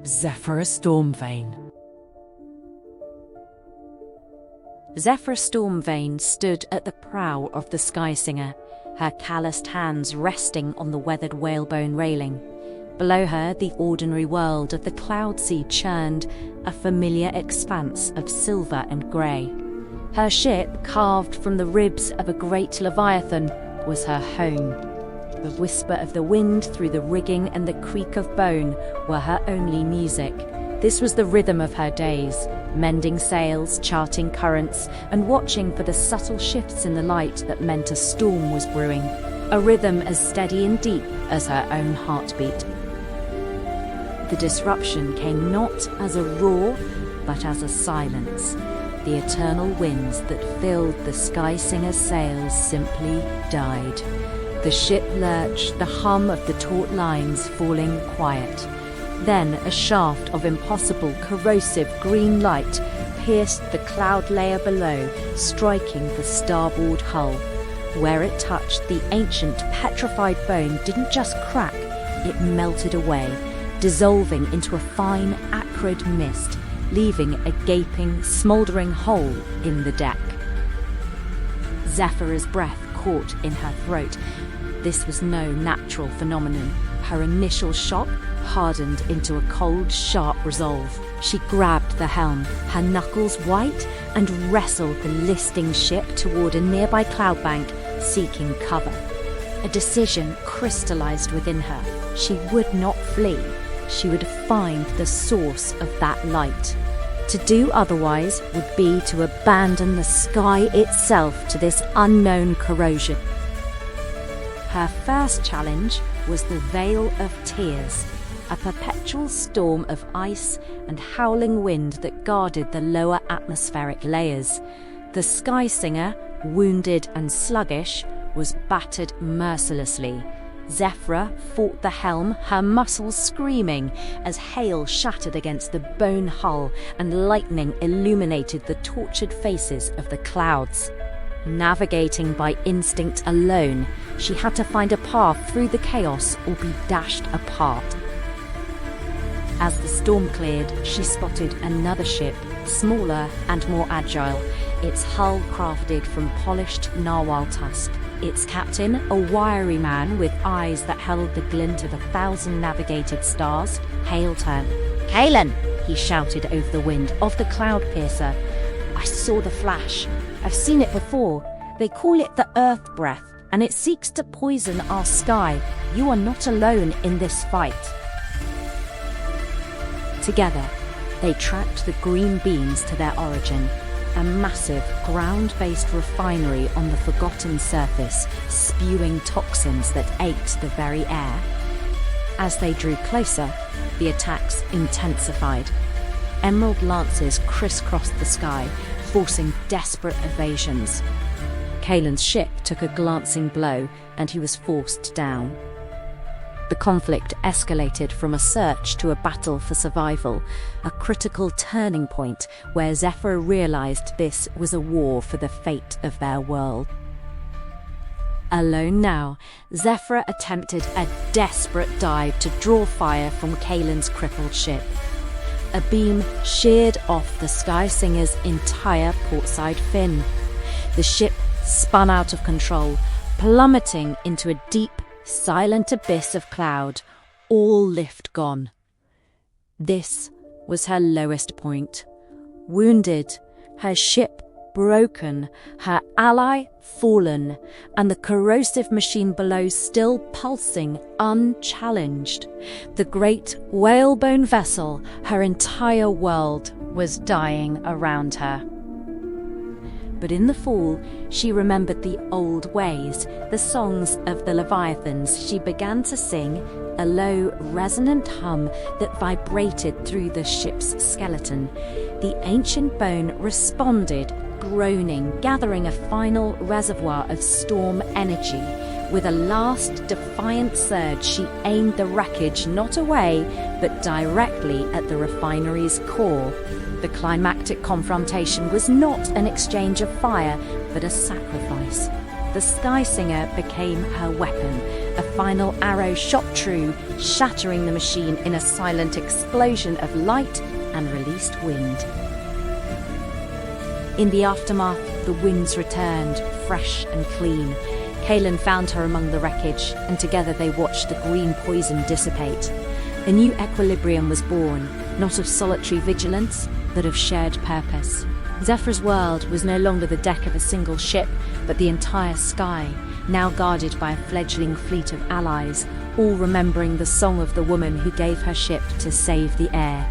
Zephyra Stormvein. Zephyra Stormvein stood at the prow of the Skysinger, her calloused hands resting on the weathered whalebone railing. Below her, the ordinary world of the cloud sea churned, a familiar expanse of silver and grey. Her ship, carved from the ribs of a great leviathan, was her home. The whisper of the wind through the rigging and the creak of bone were her only music. This was the rhythm of her days, mending sails, charting currents, and watching for the subtle shifts in the light that meant a storm was brewing, a rhythm as steady and deep as her own heartbeat. The disruption came not as a roar, but as a silence. The eternal winds that filled the Skysinger's sails simply died. The ship lurched, the hum of the taut lines falling quiet. Then a shaft of impossible, corrosive green light pierced the cloud layer below, striking the starboard hull. Where it touched, the ancient petrified bone didn't just crack, it melted away, dissolving into a fine, acrid mist, leaving a gaping, smouldering hole in the deck. Zephyra's breath caught in her throat. This was no natural phenomenon. Her initial shock hardened into a cold, sharp resolve. She grabbed the helm, her knuckles white, and wrestled the listing ship toward a nearby cloud bank, seeking cover. A decision crystallized within her. She would not flee. She would find the source of that light. To do otherwise would be to abandon the sky itself to this unknown corrosion. Her first challenge was the Veil of Tears, a perpetual storm of ice and howling wind that guarded the lower atmospheric layers. The Skysinger, wounded and sluggish, was battered mercilessly. Zephyra fought the helm, her muscles screaming, as hail shattered against the bone hull and lightning illuminated the tortured faces of the clouds. Navigating by instinct alone, she had to find a path through the chaos or be dashed apart. As the storm cleared, she spotted another ship, smaller and more agile, its hull crafted from polished narwhal tusk. Its captain, a wiry man with eyes that held the glint of 1,000 navigated stars, hailed her. "Kaelin!" he shouted over the wind of the cloud piercer. "I saw the flash. I've seen it before. They call it the Earth Breath, and it seeks to poison our sky. You are not alone in this fight." Together, they tracked the green beams to their origin, a massive ground-based refinery on the forgotten surface, spewing toxins that ate the very air. As they drew closer, the attacks intensified. Emerald lances crisscrossed the sky, forcing desperate evasions. Kaelin's ship took a glancing blow, and he was forced down. The conflict escalated from a search to a battle for survival, a critical turning point where Zephyra realized this was a war for the fate of their world. Alone now, Zephyra attempted a desperate dive to draw fire from Kaelin's crippled ship. A beam sheared off the Skysinger's entire portside fin. The ship spun out of control, plummeting into a deep, silent abyss of cloud, all lift gone. This was her lowest point. Wounded, her ship broken, her ally fallen, and the corrosive machine below still pulsing unchallenged. The great whalebone vessel, her entire world, was dying around her. But in the fall, she remembered the old ways, the songs of the Leviathans. She began to sing, a low, resonant hum that vibrated through the ship's skeleton. The ancient bone responded, groaning, gathering a final reservoir of storm energy. With a last defiant surge, she aimed the wreckage not away, but directly at the refinery's core. The climactic confrontation was not an exchange of fire, but a sacrifice. The Sky Singer became her weapon. A final arrow shot true, shattering the machine in a silent explosion of light and released wind. In the aftermath, the winds returned, fresh and clean. Kaelin found her among the wreckage, and together they watched the green poison dissipate. A new equilibrium was born, not of solitary vigilance, but of shared purpose. Zephyra's world was no longer the deck of a single ship, but the entire sky, now guarded by a fledgling fleet of allies, all remembering the song of the woman who gave her ship to save the air.